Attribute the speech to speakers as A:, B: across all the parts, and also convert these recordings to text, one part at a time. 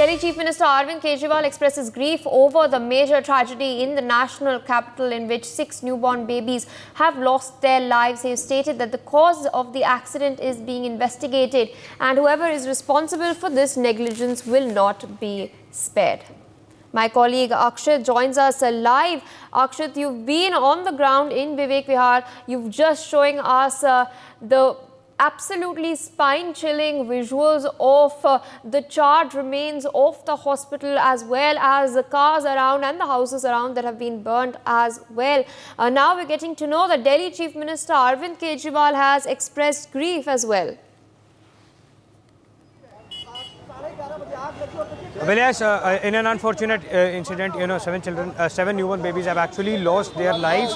A: Delhi Chief Minister Arvind Kejriwal expresses grief over the major tragedy in the national capital in which 6 newborn babies have lost their lives. He has stated that the cause of the accident is being investigated and whoever is responsible for this negligence will not be spared. My colleague Akshat joins us live. Akshat, you've been on the ground in Vivek Vihar. You've just showing us the absolutely spine-chilling visuals of the charred remains of the hospital, as well as the cars around and the houses around that have been burnt as well. Now we're getting to know that Delhi Chief Minister Arvind Kejriwal has expressed grief as well.
B: Well, yes, in an unfortunate incident, 7 newborn babies have actually lost their lives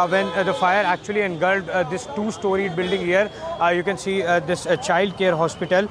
B: when the fire actually engulfed this 2-storied building here. You can see this child care hospital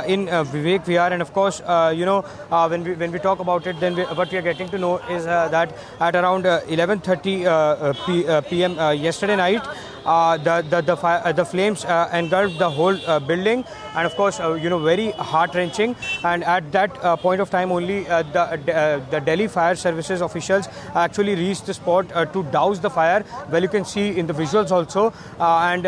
B: in Vivek Vihar, and of course, when we talk about it, then what we are getting to know is that at around 11:30 p.m. Yesterday night, the flames engulfed the whole building, and of course, very heart-wrenching. And at that point of time only, the Delhi Fire Services officials actually reached the spot to douse the fire. Well, you can see in the visuals also, and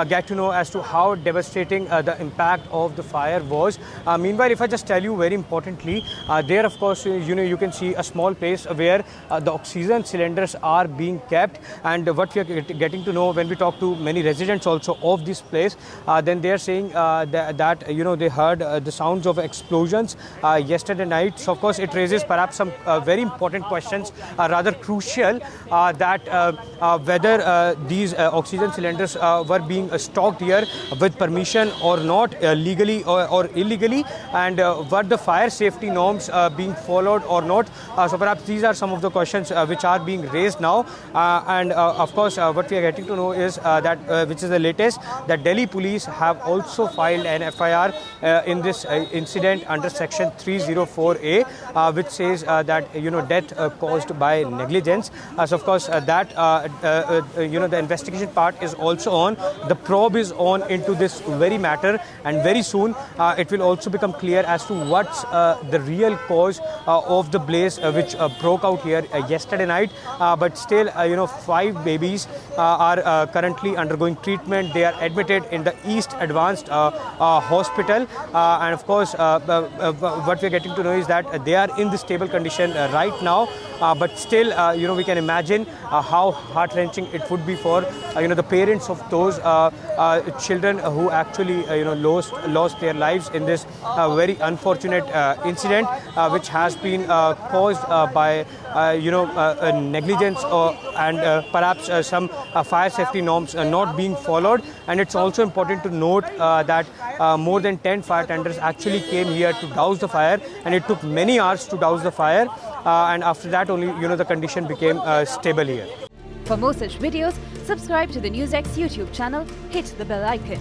B: get to know as to how devastating the impact of the fire was. Meanwhile, if I just tell you very importantly, there of course, you can see a small place where the oxygen cylinders are being kept, and what we are getting to know when we talk to many residents also of this place, then they are saying that they heard the sounds of explosions yesterday night. So of course it raises perhaps some very important questions, rather crucial, that whether these oxygen cylinders were being stocked here with permission or not, legally or illegally, and were the fire safety norms being followed or not. So perhaps these are some of the questions which are being raised now, and of course what we are getting to know is that which is the latest, that Delhi police have also filed an FIR in this incident under section 304A, which says that death caused by negligence. So of course that the investigation part is also on. The probe is on into this very matter, and very soon it will also become clear as to what's the real cause of the blaze which broke out here yesterday night. But still, 5 babies are currently undergoing treatment. They are admitted in the East Advanced Hospital, and of course what we are getting to know is that they are in this stable condition right now, but still we can imagine how heart-wrenching it would be for the parents of those children who actually lost their lives in this very unfortunate incident, which has been caused by negligence and perhaps some fire safety norms not being followed. And it's also important to note that more than 10 fire tenders actually came here to douse the fire, and it took many hours to douse the fire, and after that only the condition became stable here.
C: For more such videos, subscribe to the NewsX YouTube channel, hit the bell icon.